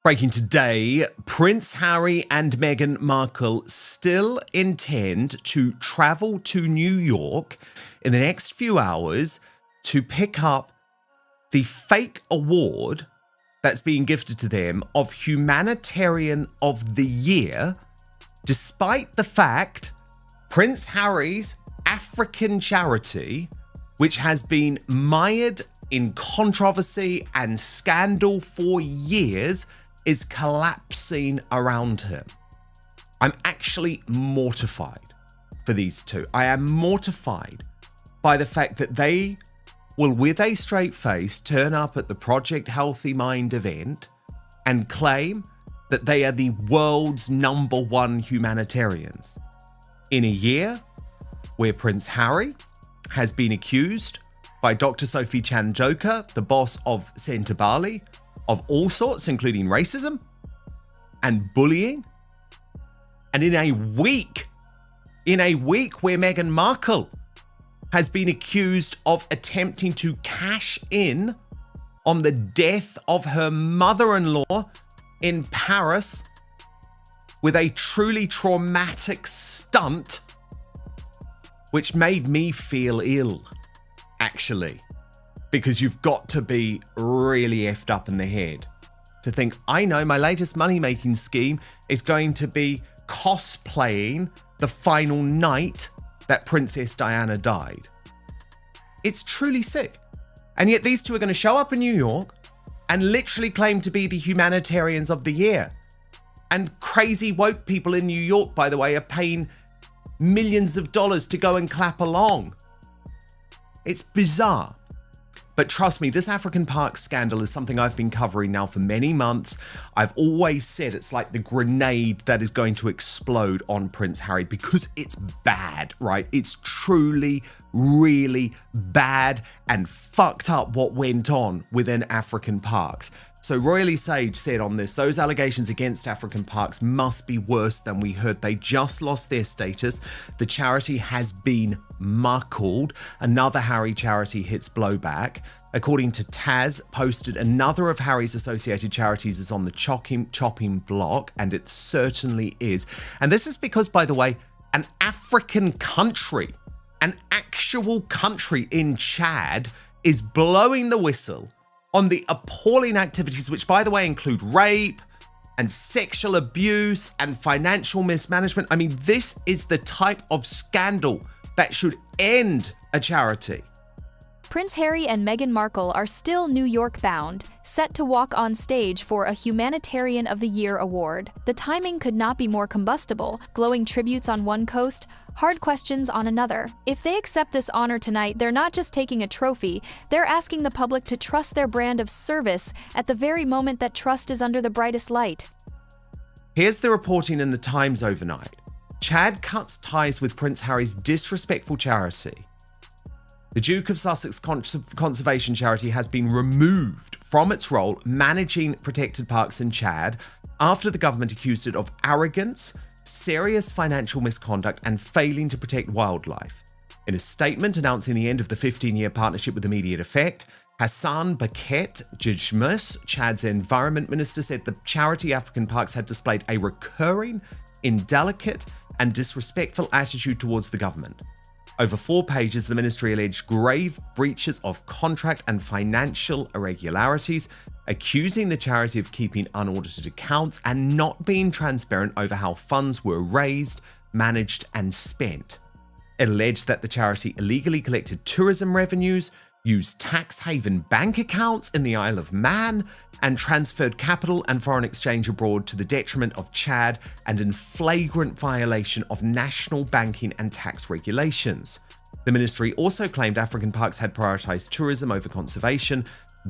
Breaking today, Prince Harry and Meghan Markle still intend to travel to New York in the next few hours to pick up the fake award that's being gifted to them of Humanitarian of the Year, despite the fact Prince Harry's African charity, which has been mired in controversy and scandal for years, is collapsing around him. I'm actually mortified for these two. I am mortified by the fact that they will, with a straight face, turn up at the Project Healthy Mind event and claim that they are the world's #1 humanitarians. In a year where Prince Harry has been accused by Dr. Sophie Chanjoka, the boss of Centre Bali, of all sorts, including racism and bullying. And in a week where Meghan Markle has been accused of attempting to cash in on the death of her mother-in-law in Paris with a truly traumatic stunt, which made me feel ill, actually. Because you've got to be really effed up in the head to think, I know my latest money-making scheme is going to be cosplaying the final night that Princess Diana died. It's truly sick. And yet these two are going to show up in New York and literally claim to be the humanitarians of the year. And crazy woke people in New York, by the way, are paying millions of dollars to go and clap along. It's bizarre. But trust me, this African Park scandal is something I've been covering now for many months. I've always said it's like the grenade that is going to explode on Prince Harry because it's bad, right? It's truly, really bad and fucked up what went on within African parks. So Royally Sage said on this, those allegations against African parks must be worse than we heard. They just lost their status. The charity has been markled. Another Harry charity hits blowback. According to Taz, posted another of Harry's associated charities is on the chopping block, and it certainly is. And this is because, by the way, an African country, an actual country in Chad, is blowing the whistle on the appalling activities, which, by the way, include rape and sexual abuse and financial mismanagement. I mean, this is the type of scandal that should end a charity. Prince Harry and Meghan Markle are still New York bound, set to walk on stage for a Humanitarian of the Year award. The timing could not be more combustible, glowing tributes on one coast, hard questions on another. If they accept this honor tonight, they're not just taking a trophy, they're asking the public to trust their brand of service at the very moment that trust is under the brightest light. Here's the reporting in the Times overnight. Chad cuts ties with Prince Harry's disrespectful charity. The Duke of Sussex Conservation Charity has been removed from its role managing protected parks in Chad after the government accused it of arrogance, serious financial misconduct, and failing to protect wildlife. In a statement announcing the end of the 15-year partnership with immediate effect, Hassan Baket Jijmus, Chad's environment minister, said the charity African Parks had displayed a recurring, indelicate, and disrespectful attitude towards the government. Over 4 pages, the ministry alleged grave breaches of contract and financial irregularities, accusing the charity of keeping unaudited accounts and not being transparent over how funds were raised, managed, and spent. It alleged that the charity illegally collected tourism revenues, used tax haven bank accounts in the Isle of Man, and transferred capital and foreign exchange abroad to the detriment of Chad and in flagrant violation of national banking and tax regulations. The ministry also claimed African parks had prioritized tourism over conservation,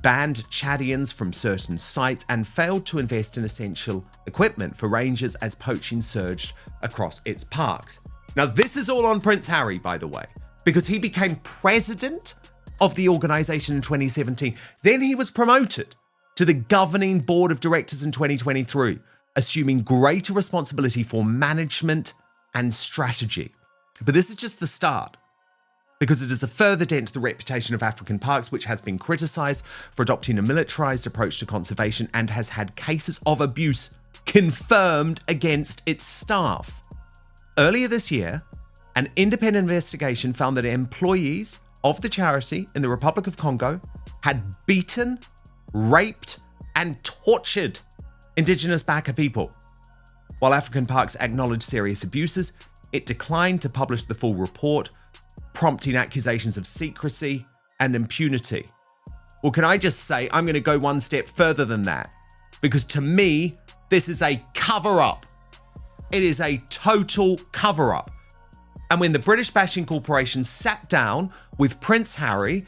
banned Chadians from certain sites, and failed to invest in essential equipment for rangers as poaching surged across its parks. Now, this is all on Prince Harry, by the way, because he became president of the organization in 2017. Then he was promoted to the governing board of directors in 2023, assuming greater responsibility for management and strategy. But this is just the start. because it is a further dent to the reputation of African parks, which has been criticised for adopting a militarised approach to conservation and has had cases of abuse confirmed against its staff. Earlier this year, an independent investigation found that employees of the charity in the Republic of Congo had beaten, raped, and tortured Indigenous Baka people. While African Parks acknowledged serious abuses, it declined to publish the full report, prompting accusations of secrecy and impunity. Well, can I just say, I'm going to go one step further than that, because to me, this is a cover-up. It is a total cover-up. And when the British Bashing Corporation sat down with Prince Harry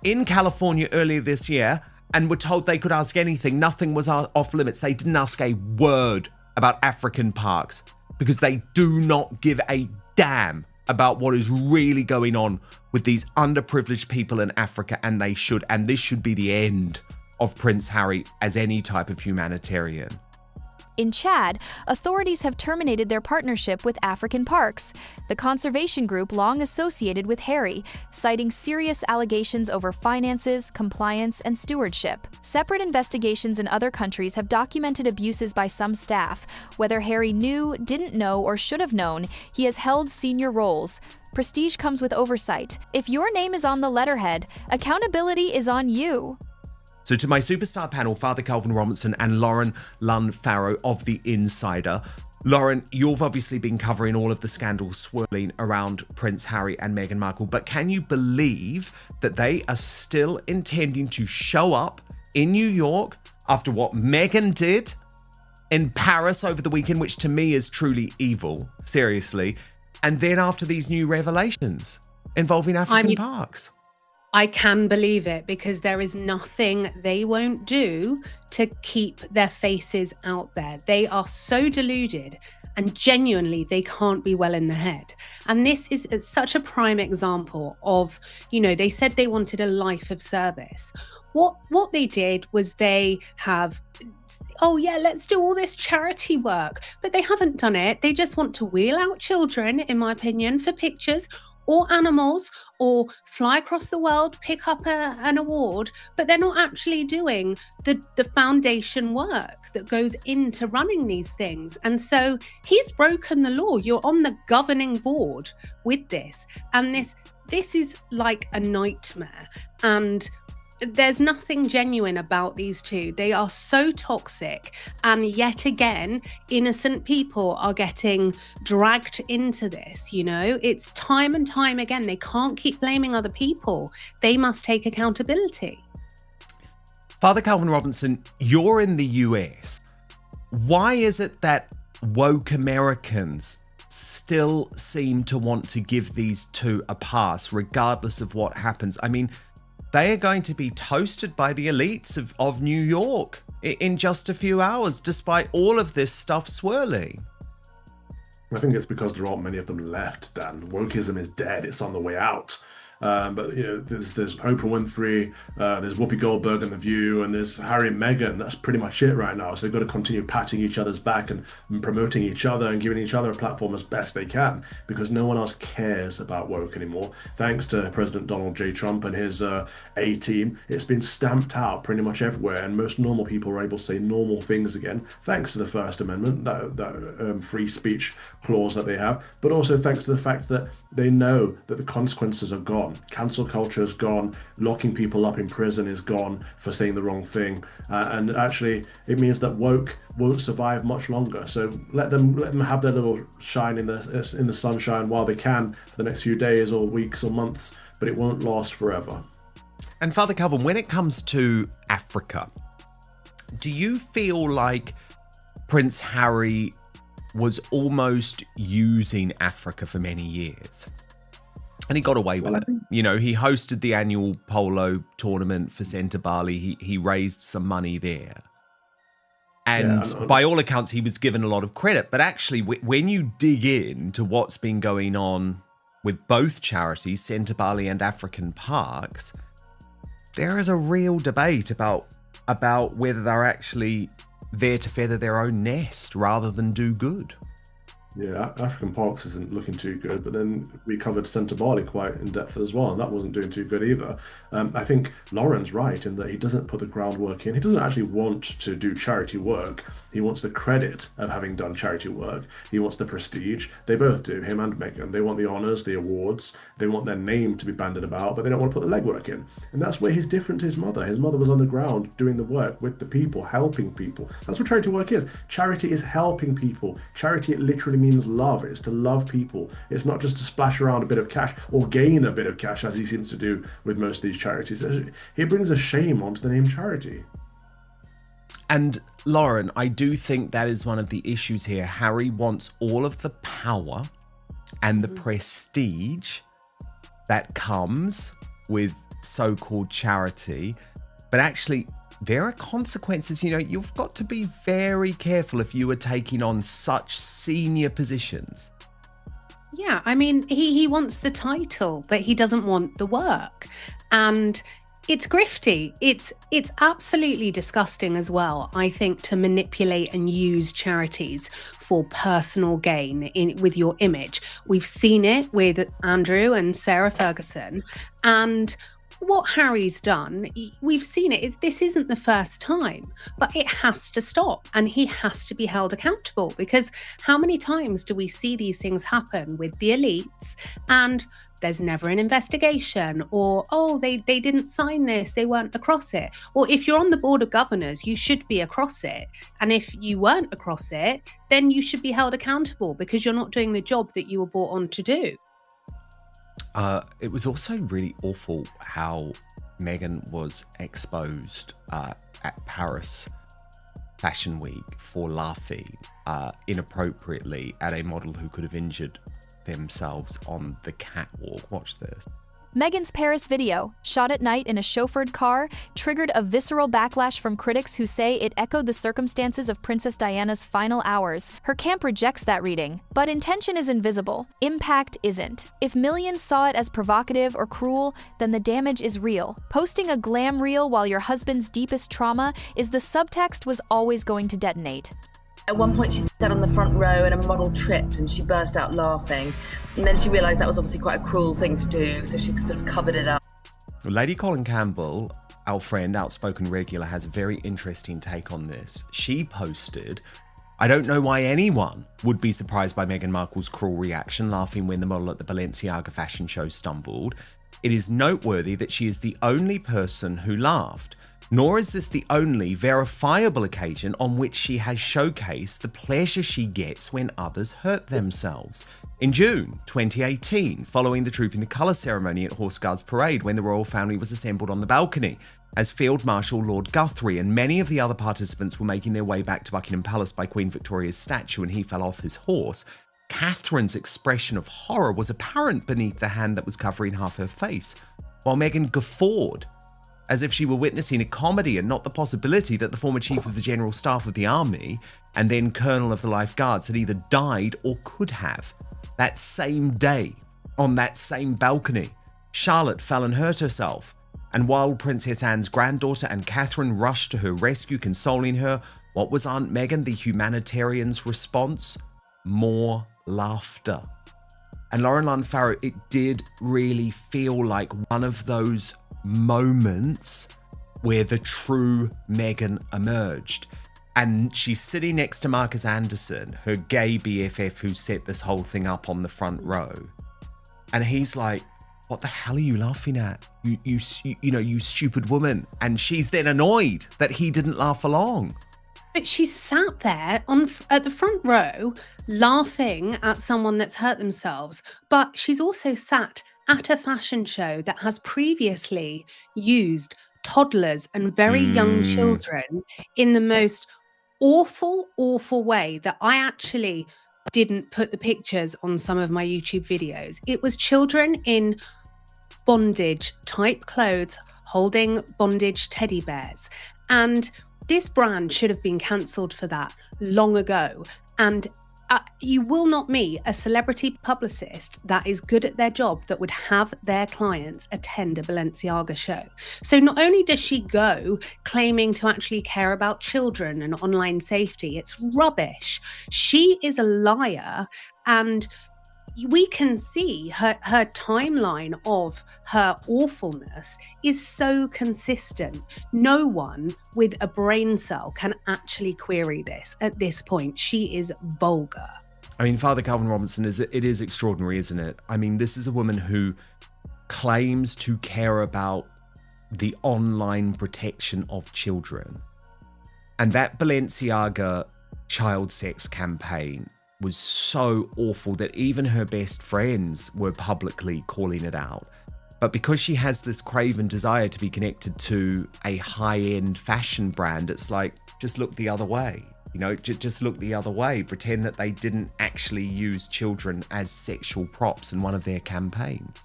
in California earlier this year and were told they could ask anything, nothing was off limits. They didn't ask a word about African parks because they do not give a damn about what is really going on with these underprivileged people in Africa, and they should. And this should be the end of Prince Harry as any type of humanitarian. In Chad, authorities have terminated their partnership with African Parks, the conservation group long associated with Harry, citing serious allegations over finances, compliance, and stewardship. Separate investigations in other countries have documented abuses by some staff. Whether Harry knew, didn't know, or should have known, he has held senior roles. Prestige comes with oversight. If your name is on the letterhead, accountability is on you. So to my superstar panel, Father Calvin Robinson and Lauren Lunn-Farrow of The Insider. Lauren, you've obviously been covering all of the scandals swirling around Prince Harry and Meghan Markle, but can you believe that they are still intending to show up in New York after what Meghan did in Paris over the weekend, which to me is truly evil, seriously, and then after these new revelations involving African parks? I can believe it, because there is nothing they won't do to keep their faces out there. They are so deluded, and genuinely they can't be well in the head. And this is such a prime example of, they said they wanted a life of service. What they did was they have, let's do all this charity work, but they haven't done it. They just want to wheel out children, in my opinion, for pictures, or animals, or fly across the world, pick up an award, but they're not actually doing the foundation work that goes into running these things. And so he's broken the law. You're on the governing board with this, and this is like a nightmare. And there's nothing genuine about these two. They are so toxic, and yet again, innocent people are getting dragged into this. It's time and time again. They can't keep blaming other people. They must take accountability. Father Calvin Robinson, you're in the US. Why is it that woke Americans still seem to want to give these two a pass, regardless of what happens? I mean, they are going to be toasted by the elites of New York in just a few hours, despite all of this stuff swirling. I think it's because there aren't many of them left, Dan. Wokeism is dead. It's on the way out. But there's Oprah Winfrey, there's Whoopi Goldberg and The View, and there's Harry and Meghan. That's pretty much it right now. So they've got to continue patting each other's back and promoting each other and giving each other a platform as best they can, because no one else cares about woke anymore. Thanks to President Donald J. Trump and his A-team, it's been stamped out pretty much everywhere, and most normal people are able to say normal things again, thanks to the First Amendment, that free speech clause that they have, but also thanks to the fact that they know that the consequences are gone. Cancel culture is gone. Locking people up in prison is gone for saying the wrong thing. And actually, it means that woke won't survive much longer. So let them have their little shine in the sunshine while they can for the next few days or weeks or months, but it won't last forever. And Father Calvin, when it comes to Africa, do you feel like Prince Harry was almost using Africa for many years? And he got away with it. He hosted the annual polo tournament for Centre Bali. He raised some money there. And by all accounts, he was given a lot of credit. But actually, when you dig into what's been going on with both charities, Centre Bali and African Parks, there is a real debate about whether they're actually there to feather their own nest rather than do good. Yeah, African Parks isn't looking too good, but then we covered Centre Bali quite in depth as well, and that wasn't doing too good either. I think Lauren's right in that he doesn't put the groundwork in. He doesn't actually want to do charity work. He wants the credit of having done charity work. He wants the prestige. They both do, him and Meghan. They want the honours, the awards. They want their name to be banded about, but they don't want to put the legwork in. And that's where he's different to his mother. His mother was on the ground doing the work with the people, helping people. That's what charity work is. Charity is helping people. Charity, it literally means love. It's to love people. It's not just to splash around a bit of cash or gain a bit of cash, as he seems to do with most of these charities. He brings a shame onto the name charity. And Lauren, I do think that is one of the issues here. Harry wants all of the power and the prestige that comes with so-called charity, but actually there are consequences. You've got to be very careful if you are taking on such senior positions. Yeah, I mean, he wants the title, but he doesn't want the work. And it's grifty. It's absolutely disgusting as well, I think, to manipulate and use charities for personal gain with your image. We've seen it with Andrew and Sarah Ferguson, and what Harry's done, we've seen it. This isn't the first time, but it has to stop, and he has to be held accountable, because how many times do we see these things happen with the elites and there's never an investigation, or, oh, they didn't sign this, they weren't across it. Well, if you're on the board of governors, you should be across it. And if you weren't across it, then you should be held accountable because you're not doing the job that you were brought on to do. It was also really awful how Meghan was exposed at Paris Fashion Week for laughing inappropriately at a model who could have injured themselves on the catwalk. Watch this. Meghan's Paris video, shot at night in a chauffeured car, triggered a visceral backlash from critics who say it echoed the circumstances of Princess Diana's final hours. Her camp rejects that reading. But intention is invisible. Impact isn't. If millions saw it as provocative or cruel, then the damage is real. Posting a glam reel while your husband's deepest trauma is the subtext was always going to detonate. At one point, she sat on the front row and a model tripped and she burst out laughing. And then she realised that was obviously quite a cruel thing to do, so she sort of covered it up. Lady Colin Campbell, our friend, outspoken regular, has a very interesting take on this. She posted, "I don't know why anyone would be surprised by Meghan Markle's cruel reaction, laughing when the model at the Balenciaga fashion show stumbled. It is noteworthy that she is the only person who laughed. Nor is this the only verifiable occasion on which she has showcased the pleasure she gets when others hurt themselves. In June 2018, following the Trooping the Colour ceremony at Horse Guards Parade, when the royal family was assembled on the balcony, as Field Marshal Lord Guthrie and many of the other participants were making their way back to Buckingham Palace by Queen Victoria's statue and he fell off his horse, Catherine's expression of horror was apparent beneath the hand that was covering half her face, while Meghan guffawed, as if she were witnessing a comedy and not the possibility that the former Chief of the General Staff of the Army and then Colonel of the Life Guards had either died or could have. That same day, on that same balcony, Charlotte fell and hurt herself, and while Princess Anne's granddaughter and Catherine rushed to her rescue, consoling her, what was Aunt Meghan, the humanitarian's response? More laughter." And Lauren Lund-Farrow, it did really feel like one of those moments where the true Meghan emerged. And she's sitting next to Marcus Anderson, her gay BFF who set this whole thing up on the front row. And he's like, "What the hell are you laughing at? You stupid woman." And she's then annoyed that he didn't laugh along. But she's sat there at the front row laughing at someone that's hurt themselves. But she's also sat at a fashion show that has previously used toddlers and very young children in the most awful, awful way that I actually didn't put the pictures on some of my YouTube videos. It was children in bondage type clothes holding bondage teddy bears. And this brand should have been cancelled for that long ago. And You will not meet a celebrity publicist that is good at their job that would have their clients attend a Balenciaga show. So not only does she go claiming to actually care about children and online safety, it's rubbish. She is a liar, and we can see her timeline of her awfulness is so consistent. No one with a brain cell can actually query this at this point. She is vulgar. I mean, Father Calvin Robinson, it is extraordinary, isn't it? I mean, this is a woman who claims to care about the online protection of children. And that Balenciaga child sex campaign was so awful that even her best friends were publicly calling it out. But because she has this craven desire to be connected to a high-end fashion brand, it's like, just look the other way. You know, just look the other way. Pretend that they didn't actually use children as sexual props in one of their campaigns.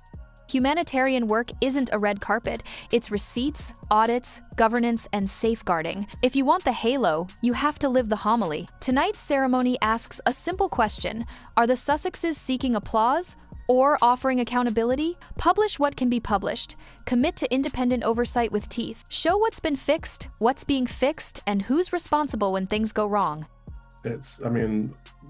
Humanitarian work isn't a red carpet. It's receipts, audits, governance, and safeguarding. If you want the halo, you have to live the homily. Tonight's ceremony asks a simple question. Are the Sussexes seeking applause or offering accountability? Publish what can be published. Commit to independent oversight with teeth. Show what's been fixed, what's being fixed, and who's responsible when things go wrong.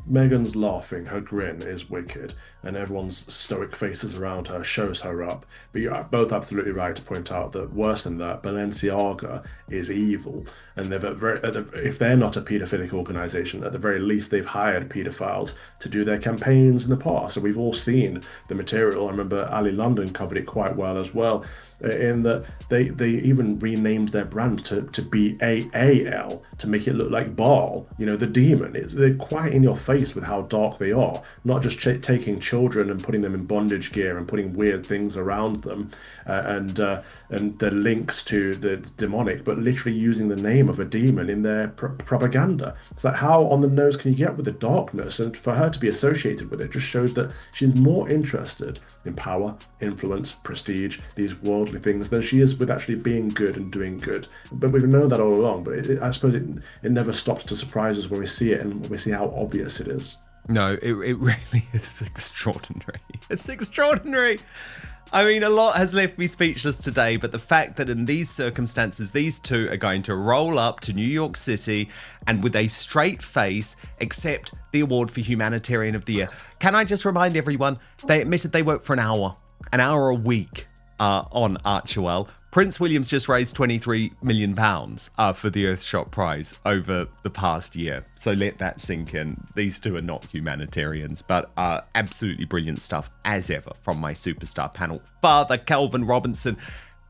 Meghan's laughing, her grin is wicked, and everyone's stoic faces around her shows her up. But you're both absolutely right to point out that worse than that, Balenciaga is evil, and if they're not a paedophilic organisation, at the very least they've hired paedophiles to do their campaigns in the past. So we've all seen the material. I remember Ali London covered it quite well as well, in that they even renamed their brand to BAAL to make it look like Baal, the demon. They're quite in your face with how dark they are, not just taking children and putting them in bondage gear and putting weird things around them and the links to the demonic, but literally using the name of a demon in their propaganda. It's like, how on the nose can you get with the darkness? And for her to be associated with it just shows that she's more interested in power, influence, prestige, these worldly things, than she is with actually being good and doing good. But we've known that all along, but I suppose it never stops to surprise us when we see it and when we see how obvious it is. No, it really is extraordinary. It's extraordinary. I mean, a lot has left me speechless today, but the fact that in these circumstances, these two are going to roll up to New York City and with a straight face accept the award for Humanitarian of the Year. Can I just remind everyone, they admitted they work for an hour a week on Archewell. Prince William's just raised £23 million for the Earthshot Prize over the past year. So let that sink in. These two are not humanitarians, but absolutely brilliant stuff, as ever, from my superstar panel, Father Calvin Robinson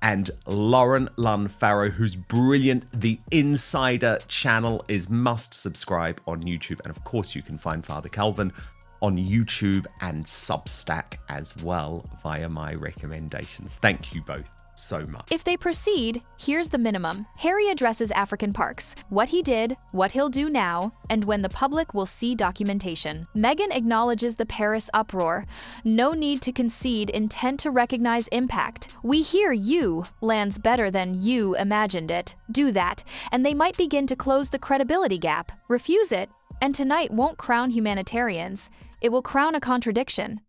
and Lauren Lunn Farrow, who's brilliant. The Insider channel is must subscribe on YouTube. And of course, you can find Father Calvin on YouTube and Substack as well via my recommendations. Thank you both so much. If they proceed, here's the minimum. Harry addresses African parks, what he did, what he'll do now, and when the public will see documentation. Meghan acknowledges the Paris uproar. No need to concede intent to recognize impact. We hear you lands better than you imagined it. Do that, and they might begin to close the credibility gap. Refuse it, and tonight won't crown humanitarians. It will crown a contradiction.